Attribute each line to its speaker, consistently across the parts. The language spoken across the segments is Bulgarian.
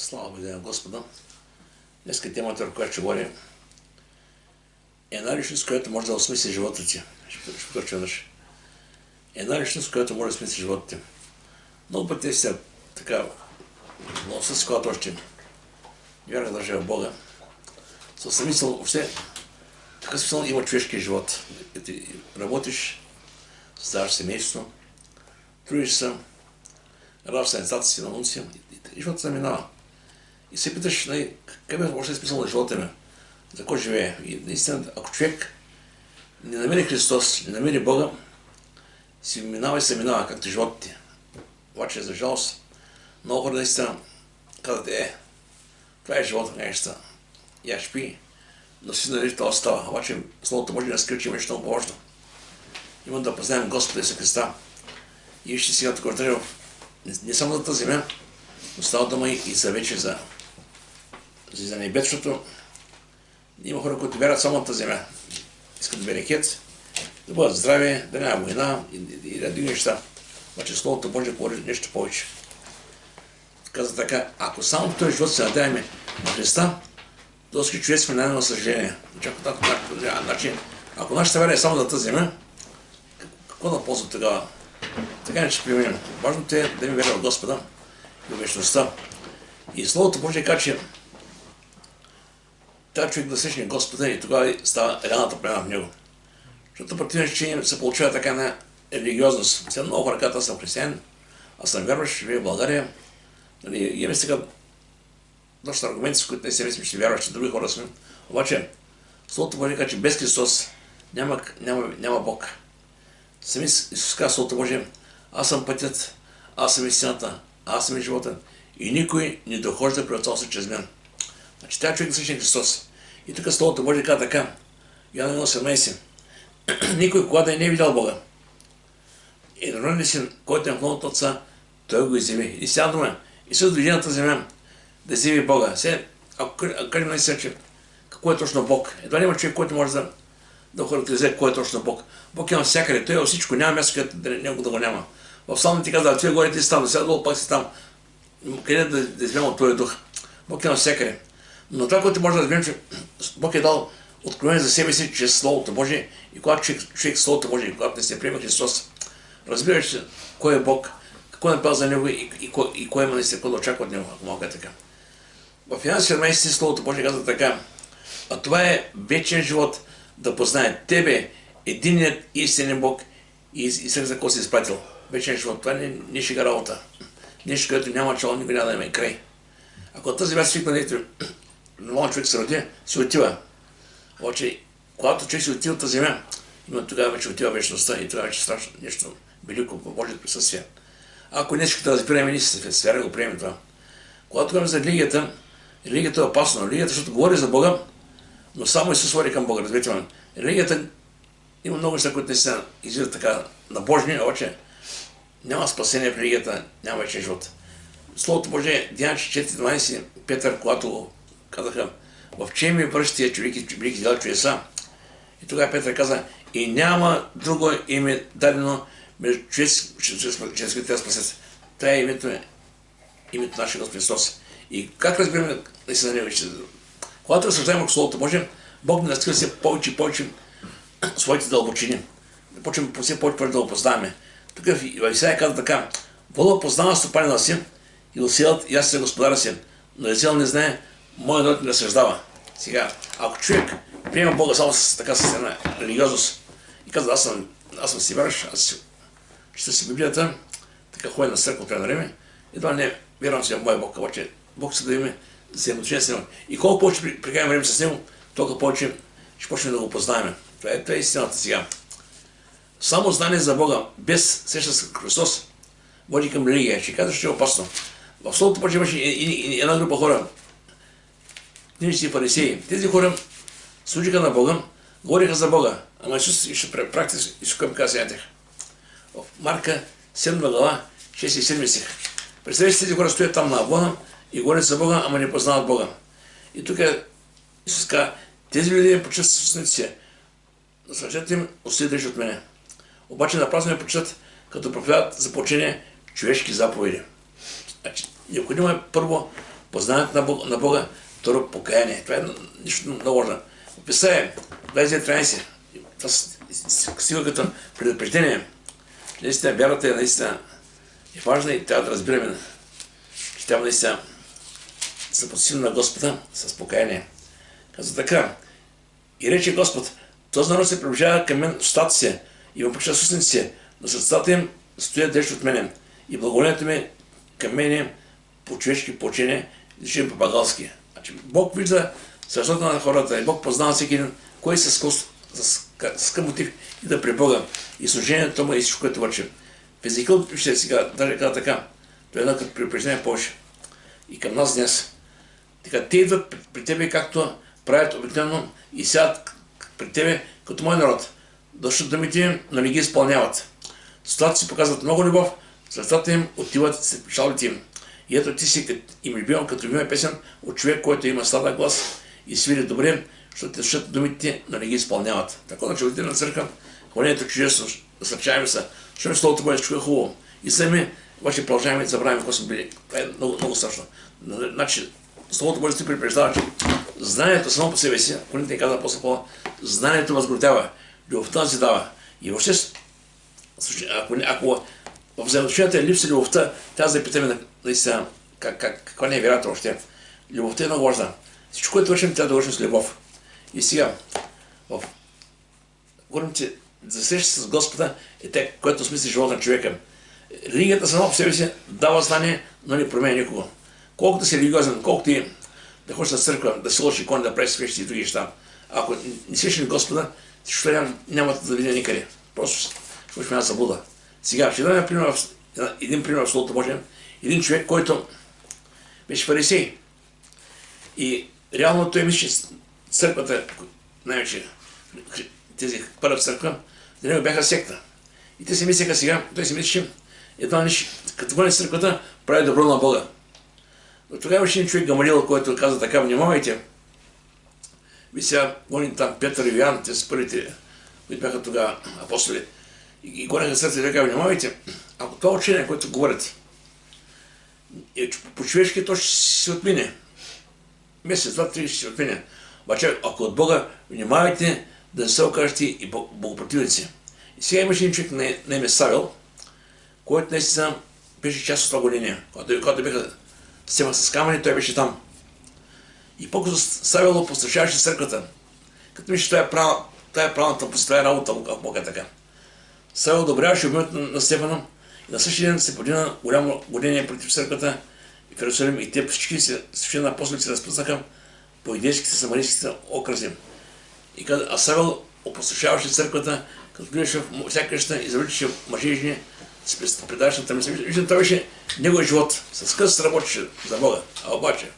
Speaker 1: Слава бъде на Господа. Днеска темата, в която ще говорим, е една личност, която може да осмисли живота ти. Ще покажа веднъж. Една личност, която може да осмисли живота ти. Много пъти си така, но с когато още вярвах да държа в Бога, със смисъл, въобще, така смисъл има човешкия живот. Ти работиш, създаваш семейство, трудиш се, радваш се на децата си, на внуци и живота се минава. И се питаш, какъв е въобще смисъл на живота ми? За кой живее? И наистина, ако човек не намери Христос, не намери Бога, си минава и се минава, както живота ти. Обаче, за жалост, много хора наистина казват, това е живота на неща. Я шпи, но си нали това остава. Обаче, Словото може да разкрие, че има нещо много важно. Има да познаем Господа Исуса Христа. И вижте сега тук тръгва не само за тази земя, но става дума и за вече за небесното. Има хора, които вярват само на тази земя. Искат да берекет, да бъдат здрави, да няма война и други неща. Обаче Словото Божие говори нещо повече. Каза така, ако само в този живот се надяваме на Христа, доски човек сме на съжаление. Значи, ако нашата вяра е само за тази земя, какво да ползва тогава? Така не ще приемем. Важното е да ми вярва в Господа и в вечността. И Словото Божие казва, че трябва човек да срещне Господа и тогава става реалната промяна в него. Защото противно, че се получава така на религиозност. Сега много хора казват, аз съм християнин, аз съм вярващ, живея в България. Имаме сега доста аргументи, с които не се мислим, че вярващи, други хора сме. Обаче, Словото Божие казва, че без Христос няма Бог. Сами Исус казва Словото Божие, аз съм пътят, аз съм истината, аз съм и живота. И никой не дохожда при Отца си чрез мен. Значи трябва човек да срещне Христос. И тук Словото Божие казва така, Йоанна 1:17. Никой, когато не е видял Бога, и народният син, който е в лоното Отца, той го изяви. И сега дума, Исус дойде на тази земя да изяви Бога. Сега, ако кажем наистина, че какво е точно Бог? Едва ли има човек, който може да характеризира какво е точно Бог. Бог е навсякъде, той е във всичко, няма място, където него да го няма. В Псалмите ти казва, ти горе ти си там, сега долу пак си там. Къде да извем от този дух? Бог е навсякъде. Но това, което може да разберем, че Бог е дал откровение за себе си чрез Словото Божие и когато човек Словото Божие, когато не се приема Христос, разбираш кой е Бог, какво е направил за него и кой има наистина какво да очаква от него, ако малко е така. В Йоанна 17 Словото Божие казва така, а това е вечен живот, да познае Тебе, единият истинен Бог и за какво си изпратил. Вечен живот, това не шега работа. Нещо, което няма начало, никога няма да има край. Ако тази вяра свикна, дето нормален човек се роди, се отива. Обаче, когато човек се отива от тази земя, има тогава вече отива вечността и тогава вече страшно нещо велико по Божието присъствие. Ако нещо да разбираме, ние се вяра го приемем това. Когато говорим за религията е опасно. Религията, защото говори за Бога, но само Исус води към Бога. Разбирате ме. Религията има много неща, които не се излизат така набожни, обаче няма спасение в религията, няма вече живот. Словото Божие, Деяния 4:12, Петър, когато казаха, в чем ми върши тия велики дела чудеса? И тогава Петър каза, и няма друго име дадено между чрез които те спасят. Това е името на нашия Господ Христос. И как разбираме да се на него? Когато разсъждаваме от Словото Божие, Бог ни разкрива все повече и повече своите дълбочини. Почваме все повече да го познаваме. Тук в Исаия казва така, вола познава стопанина си и усилът и аз се господаря си, но Израил не знае, моят народ не разсъждава. Сега, ако човек приема Бога само с една религиозност и казва, аз съм си вярващ, аз чета си Библията, така ходя на църква прямо време, едва не вярвам си в моя Бог, обаче Бог се да има взаимоотношение с него. И колко повече прекараме време с него, толкова повече ще почнем да го познаваме. Това е истината сега. Само знание за Бога, без среща с Христос, води към религия. Ще казваш, че е опасно. В Словото Божие имаше една група хора, книжници и фарисеи. Тези хора служиха на Бога, говориха за Бога. Ама Исус ще практика Исус към каза тях. В Марка 7 глава, 6 и 7 стих. Представете, тези хора стоят там на Авона и говорят за Бога, ама не познават Бога. И тук Исус каза, тези люди ме почитат с устните си, но сърцето им усилия държат от мене. Обаче напразно ме почитат, като проповядат за почине човешки заповеди. Значи, необходимо е първо Познанието на Бога, второ покаяние. Това е нищо много важно. Описание 20-13. Това стига като предупреждение. Наистина вярата е наистина важна и трябва да разбираме, че трябва наистина да се посилим на Господа с покаяние. Казва така: и рече Господ: този народ се приближава към мен в устата си и ме почита с устници, но сърцата им стоят далеч от мене и благоволението ми към мене по човешки поучения, личи по-багалски. Значи Бог вижда сърцата на хората и Бог познава всеки един, кой с какъв мотив и да при Бога и служението му и всичко, което върши. В Езекил пише сега, даже каза така, това е едно като предупреждение повече. И към нас днес. Така, те идват при тебе, както правят обикновено и сядат при тебе като мой народ. Дошли думите им, но не ги изпълняват. С това си показват много любов, сърцата им отиват след печалбите им. И ето ти си им любимам като любима песен от човек, който има сладък глас и свири добре, защото те слушат думите, но не ги изпълняват. Така че отидем на църква, хвалението чудесно, насърчаваме се, защото Словото Божие е хубаво. И сами обаче продължаваме да забравяме какво сме били. Това е много, много страшно. Значи, Словото Божие ти предупреждава, че знанието само по себе си, ако не те казва апостол Павел, знанието възгордява, любовта се дава. И въобще, ако в взаимоотношенията е липса любовта, трябва да запитаме наистина каква не е вярата въобще. Любовта е много важна. Всичко, което вършим, трябва да вършим с любов. И сега, говорим, че за среща с Господа е те, което смисли живота на човека. Религията сама по себе си дава знание, но не променя никого. Колкото си религиозен, колкото и да ходиш на църква, да си лоши икони, да правиш свещи и други неща, ако не свещи Господа, всичко няма да видя никъде. Просто ще има заблуда. Сега ще дадем един пример в Словото Божие. Един човек, който беше фарисей. И реално той мисли, че църквата, най-вече тези първа църква, за него бяха секта. И те си мислеха сега, той си мисли, че едва нещо, като гони църквата, прави добро на Бога. Но тогава имаше един човек Гамалиел, който каза така: внимавайте. Ви сега гоним там Петър и Йоан, те са първите, които бяха тогава апостоли. И гоняха сърце и така: внимавайте, ако това учение, което говорят, по-човешки, то ще се отмине. Месец, 2-3 ще се отмине. Обаче, ако от Бога, внимавайте да не се окажете и богопротивници. И сега имаше един човек на име Савел, който наистина беше част от това гонение. Когато бяха стемах с камъни, той беше там. И по-късно Савел пострашаваше църквата. Като мисля, това е правилната това е работа, ако мога така. Савел одобряваше убиването на Стефана и на същия ден се подигна голямо гонение против църквата в Иерусалим и те всички свещени апостоли се разпъснаха по идейските самарийските окръзи. А Савел опострашаваше църквата, като влизаше в всяка къща и завличаше мъже и жени, се предаваше на тъмница. Виждам, това беше неговия живот. С къс работеше за Бога. А обаче,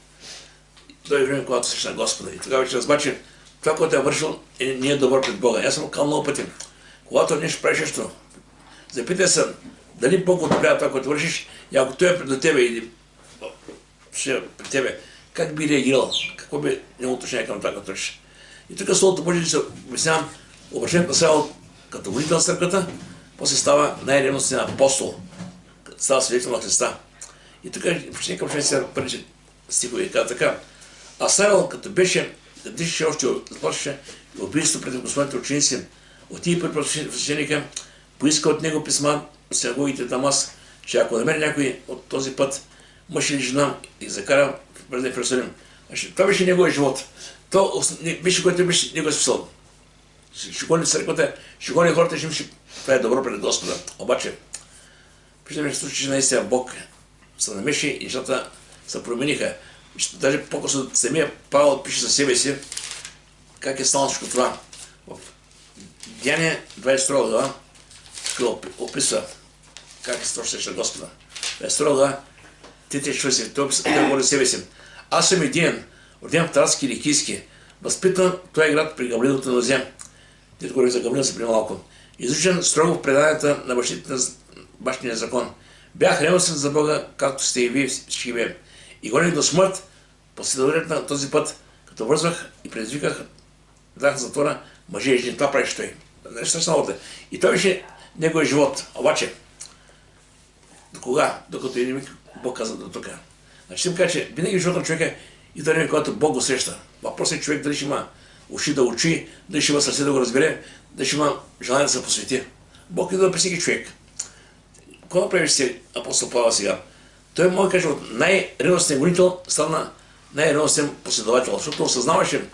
Speaker 1: той е време, когато срещна Господа. И тогава вече разбра, че това, което е вършил, не е добро пред Бога. Аз съм казал много пъти. Когато нещо правиш нещо, запитай се дали Бог одобрява това, което вършиш, и ако той е пред тебе или пред тебе, как би реагирал? Какво би негово отношение към това, което вършиш? И тук Словото Божие се обяснявам, обращението на Савел като водител на църквата, после става най-ревностен апостол, става свидетел на Христа. И тук почти към 61 стихове казва така: а Савел, като дишаше още, започваше убийство пред Господните ученици, отиде при свещеника, поиска от него писма от синагогите Дамас, че ако намери някой от този път, мъж или жена, и закара в Иерусалим. Това беше неговия живот. То беше, което беше неговия смисъл. Ще гони църквата, ще гони хората, ще мисли, това е добро пред Господа. Обаче, виждаме в случай, че наистина Бог се намеши и нещата се промениха. Даже по-късно самия Павел пише за себе си как е станало всичко това. В Деяния 22 глава описва как се точно среща Господа. 22 глава, 3-4, той говори за себе си: аз съм един, роден в Тарски или Кийски, възпитан в този град при Гамалилото на земя. Дето говорих за Гамалил се при малко. Изучен строго в преданията на бащиния закон. Бях ревностен за Бога, както сте и вие всички вие. И гоних до смърт, последователно на този път, като вързвах и предизвиках, дах в затвора мъже и жени. Това правиш той. Страшна работа. И това беше неговия живот. Обаче, до кога? Докато един миг Бог каза до тук. Значи им кажа, че винаги в живота на човека и да време, когато Бог го среща. Въпросът е човек дали ще има уши да учи, дали ще има сърце да го разбере, дали ще има желание да се посвети. Бог идва при всеки човек. Какво направиш си апостол Павел сега? Той може да каже от най-ревностен гонител стана най-ревностен последовател, защото осъзнаваше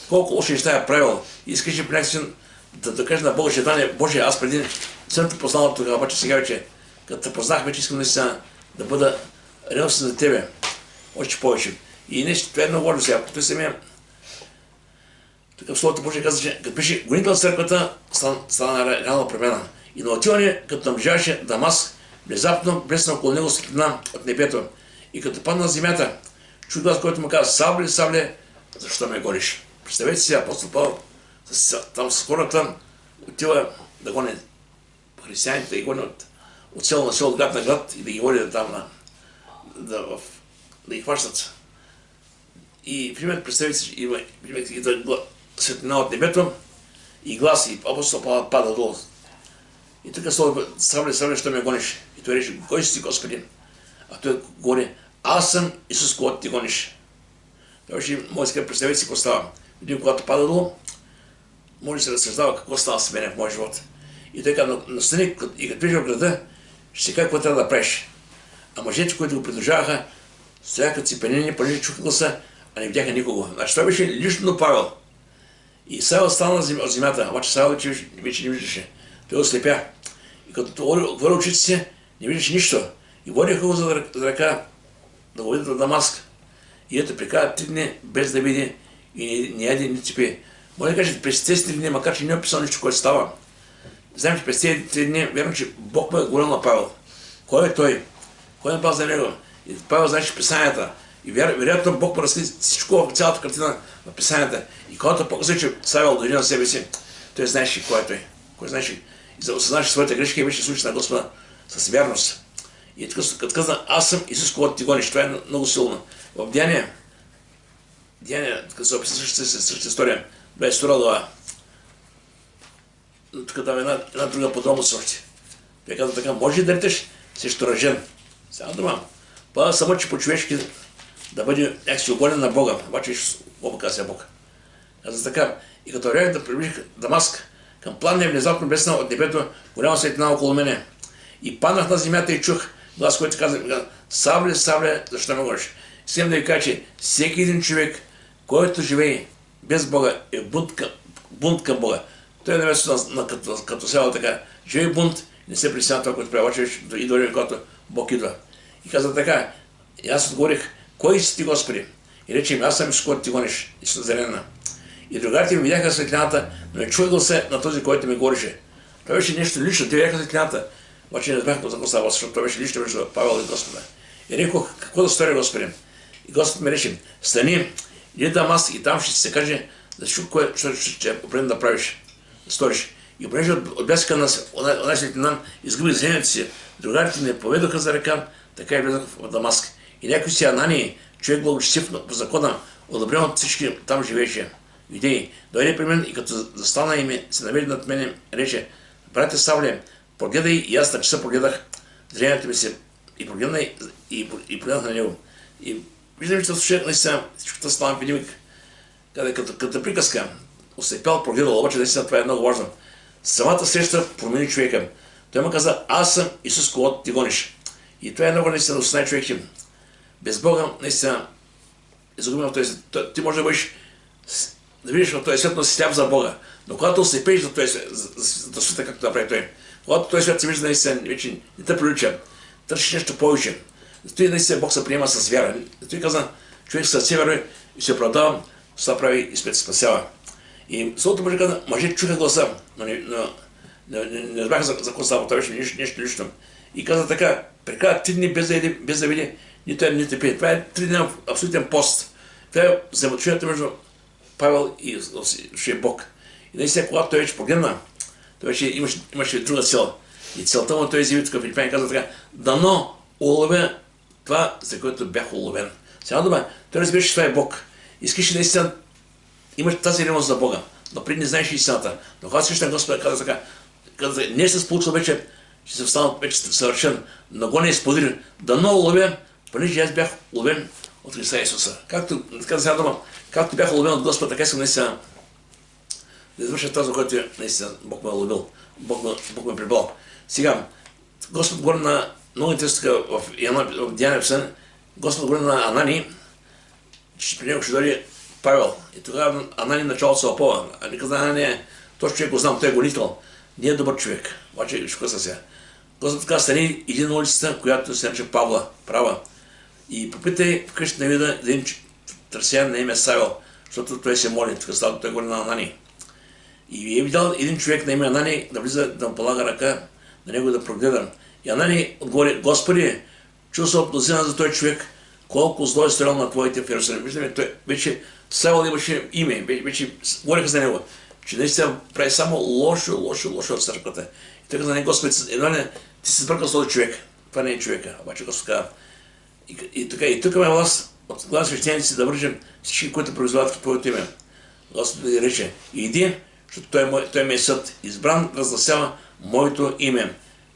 Speaker 1: колко лоши неща е правил и искаше по някакъв начин да каже на Бога, че Дане, Боже, аз преди съм те познал тогава, обаче сега вече, като те познах, вече искам наистина да бъда ревностен за Тебе. Още повече. И нещо, това е много важно сега. Той самия тук в Словото Божие каза, че като беше гонител на църквата, стана реална промяна. И на отиване, като наближаваше Дамаск, внезапно блесна около него светлина от небето. И като падна на земята, чу глас, който му каза: Савле, Савле, защо ме гониш? Представете си, апостол Павел, там с хората отива да гони християните, да ги гони от село на село, от град на град и да ги води там да ги хващат. И примерно представете си, има светлина от небето и глас, и апостол Павел пада долу. И тук слово: Савле, Савле, що ме гониш? И той рече: Кой си, Господин? А той говори: Аз съм Исус, когато ти гониш. Това ще може да представите си какво става. Един, когато пада долу, може да се разсъждава какво става с мене в моя живот. И той казва: Настани и като влиза в града, ще си кажа какво трябва да правиш. А мъжете, които го придружаваха, стояха цепенени, понеже чуха гласа, а не видяха никого. Значи това беше лично на Павел. И Савел стана от земята, обаче Савел вече не виждаше. Той ослепя. И като отвори очите си, не виждаше нищо. И водиха го за ръка да го видят на Дамаск. И ето прекара 3 дни без да види и не яде, ни цепи. Може да кажете, през тези 3 дни, макар че не е описал нищо, което става. Знаем, че през тези 3 дни, вярно, че Бог ме е говорил на Павел. Кой е той? Кой е напал за него? И Павел знаеше писанията. И вероятно Бог му разкри всичко в цялата картина на писанията. И когато показва, че Савел дойде на себе си, той знаеше кой е той. Кой знаеше? И за осъзнаваше своята грешка и беше случай на Господа с вярност. И като каза: Аз съм Исус, когато ти гониш. Това е много силно. В Деяния, като се описа същата история, 22 глава, тук дава една друга подробност още. Той каза така: може да риташ срещу ръжен. Сега дума. Пада само, че по-човешки да бъде някакси огонен на Бога. Обаче виж какво каза Бог. Каза така: и като вървях да приближих Дамаск, към пламня внезапно блесна от небето голяма светлина около мене. И паднах на земята и чух глас, който каза: Савле, Савле, защо ме гониш? Искам да ви кажа, че всеки един човек, който живее без Бога, е бунт към Бога. Той е наместо като Савел така: живее бунт и не се притеснява това, което прави. Обаче и до време, когато Бог идва. И каза така: и аз отговорих: Кой си ти, Господи? И рече: Аз съм Исус, който ти гониш. И Назарена. И другарите ми видяха светлината, но не чуха гласа на този, който ми говореше. Това беше нещо лично. Те видяха светлината, обаче не разбраха за какво става, защото това беше лично между Павел и Господа. И рекох: Какво да сторя, Господи? И Господ ми рече: Стани, иди Дамаск и там ще ти се каже за всичко, което ще определено да правиш, да сториш. И понеже от бляска на една светлина изгуби зрението си, другарите ми поведоха за ръка, така и влезах в Дамаск. И някой си Анани, човек благочестив по закона, одобрен от всички там живееше. Видей, дойде при мен и като застана и се наведе над мене, рече: Братя Савле, погледай. И аз на часа погледах, зрението ми се и погледнах и погледнах на него. И виждам, че слушах наистина всичката стана видимик, като приказка. Ослепял, погледал, обаче наистина това е много важно. Самата среща промени човека. Той му каза: Аз съм Исус, когато ти гониш. И това е много наистина да осъзнае човек, че без Бога наистина изгубим в този свят. Ти може да бъдеш, да видиш в този свят, но си сляп за Бога. Но когато ослепеш за този свят, за света, както направи той, когато този свят се вижда наистина, вече не те прилича, търсиш нещо повече. Той наистина Бог се приема с вяра. Той каза: човек сърце вярва и се оправдава, това прави и се спасява. И Словото Божие каза: мъже чуха гласа, но не разбраха за какво става, това беше нещо лично. И каза така: прекара 3 дни без да види нито един, нито пие. Това е 3 дни абсолютен пост. Това е взаимоотношението между Павел и Бог. И наистина, когато той вече погледна, той вече имаше друга цел. И целта му той изяви тук в Филипяни, каза така: дано уловя това, за което бях уловен. Сега дума, той разбираше, че това е Бог. Искаше наистина, имаш тази ревност за Бога, но преди не знаеш истината. Но когато срещна Господа, каза така: не се получва вече, че се встана вече съвършен, но го не изподири. Дано уловя понеже аз бях ловен от Христа Исуса. Както сега дума, както бях ловен от Господа, така искам наистина да извърша това, за което наистина Бог ме е ловил, Бог ме е прибрал. Сега, Господ говори на много интересно в Деяния писание, Господ говори на Анани, че при него ще дойде Павел. И тогава Анани начало се опова. А не каза, Анани, този човек го знам, той е гонител. Не е добър човек. Обаче, ще къса сега. Господ каза, стани, иди на улицата, която се нарича Павла, права. И попитай вкъщи на вида един търсиян на име Савел, защото той се моли, тук става, той говори на Анани. И е видял един човек на име Анани да влиза, да му полага ръка, на него да прогледа. И Анани отговори, Господи, чул се от мнозина за този човек, колко зло е сторил на твоите в Иерусалим. Виждаме, той вече Савел имаше име, вече говориха за него, че наистина прави само лошо от църквата. И той каза, не, Господи, едва не, ти си сбъркал с този човек. Това не е човека. Обаче Господ каза, и тук ме власт от главни свещеници да вържем всички, които производят твоето име. Господ да рече, иди, защото той ме е съд. Избран разгласява моето име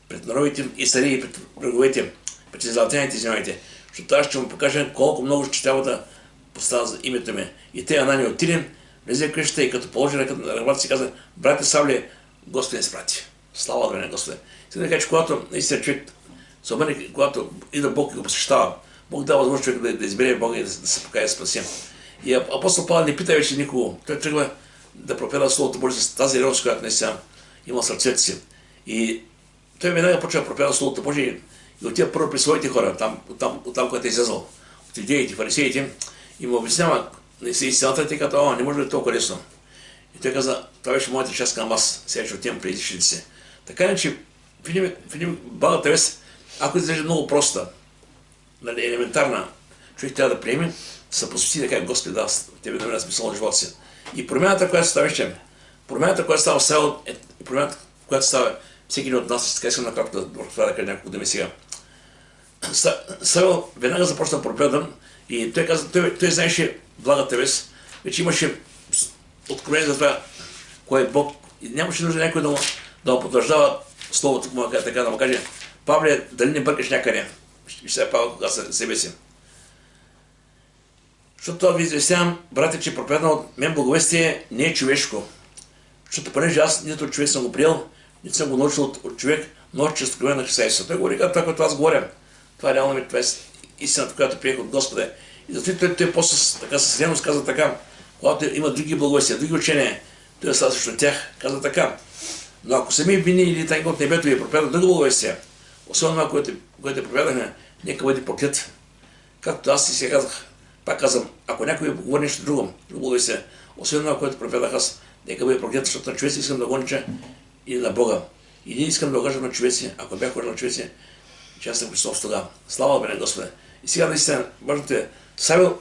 Speaker 1: пред народите и цари и пред враговете, пред израелтяните, извинявайте. Защото аз ще му покажа колко много ще трябва да поставя за името ми. И те Анани отиде, влезе в къщата и като положи ръката на ръбата си каза, брате Савле, Господ не спрати. Слава да не Господи. Сега да кажа, че когато наистина човек се обърне, когато идва Бог и го посещава, Бог дава възможност човек да избере Бога и да се покая да спаси. И апостол Павел не пита вече никого. Той тръгва да проповядва Словото Божие с тази ревност, която наистина има в сърцето си. И той веднага почва да проповядва Словото Божие и отива първо при своите хора, там където е излязъл, от идеите, фарисеите, и му обяснява истината, тъй като не може да е толкова лесно. И той каза, това беше моята част към вас, сега ще отивам при езичните си. Така не, че видим Богата вест, ако изглежда много проста, елементарна, човек трябва да приеме, се посвети да каже, Господи, да, тебе да ме смисъл на живота си. И промяната, която става, промяната, която става в Савел, е промяната, която става всеки един от нас, така искам накратко да кажа няколко думи сега. Савел веднага започна проповядам и той каза, той знаеше благата вест, вече имаше откровение за това, кой е Бог. И нямаше нужда някой да му потвърждава словото, така да му каже, Павле, дали не бъркаш някъде? Ще се Павел кога себе си. Защото това ви известявам, брате, че проповядано от мен благовестие не е човешко. Защото понеже аз нито от човек съм го приел, нито съм го научил от човек, но чрез откровение на Христа Исуса. Той говори, това, което аз говоря. Това е реално това е истината, която приех от Господа. И затова той после така със ревност казва така, когато има други благовестия, други учения, той става срещу тях, казва така. Но ако сами вини или тайно от небето ви проповядат друго благовестие, особено това, което проповядахме, нека бъде проклет. Както аз и сега казах, пак казвам, ако някой говори нещо друго благовестие, освен това, което проповядах аз, нека бъде проклет, защото на човеци искам да го нича и на Бога. И ние искам да го кажем на човеци, ако бях говорил на човеци, че аз съм Христос тогава. Слава бе на Господа. И сега наистина, важното е, Савел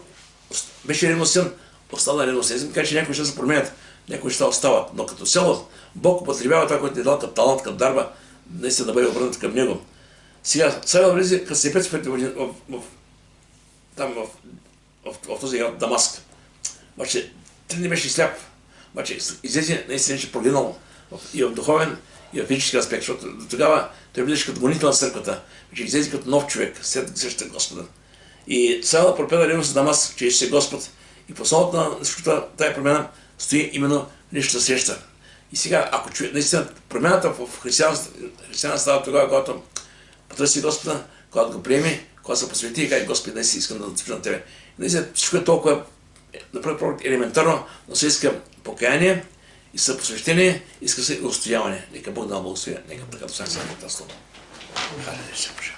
Speaker 1: беше ревностен, остана ревностен. Искам да кажа, че някои ще се променят, някои ще остават. Но като цяло, Бог употребява това, което е дал като талант, като дарба, наистина да бъде обърнат към него. Сега, Савел влезе, като се представите в този град Дамаск. Обаче, три дни беше сляп. Обаче, излезе, наистина ще прогледнал и в духовен, и в физически аспект, защото до тогава той влизаше като гонител на църквата, вече излезе като нов човек, след срещата Господа. И Савел проповяда ревност за Дамаск, че Исус е Господ. И по основата на всичко тая промяна стои именно личната среща. И сега, ако човек, наистина, промяната в християнството става тогава, когато потърси Господа, когато го приеме, когато се посвети и каже, Господи, днес искам да отпочна на Тебе. И наистина, всичко е толкова елементарно, но се иска покаяние, и съпосвещение, иска се устояване. Нека Бог да благослови. Нека така да стане за това слово. Халелуя.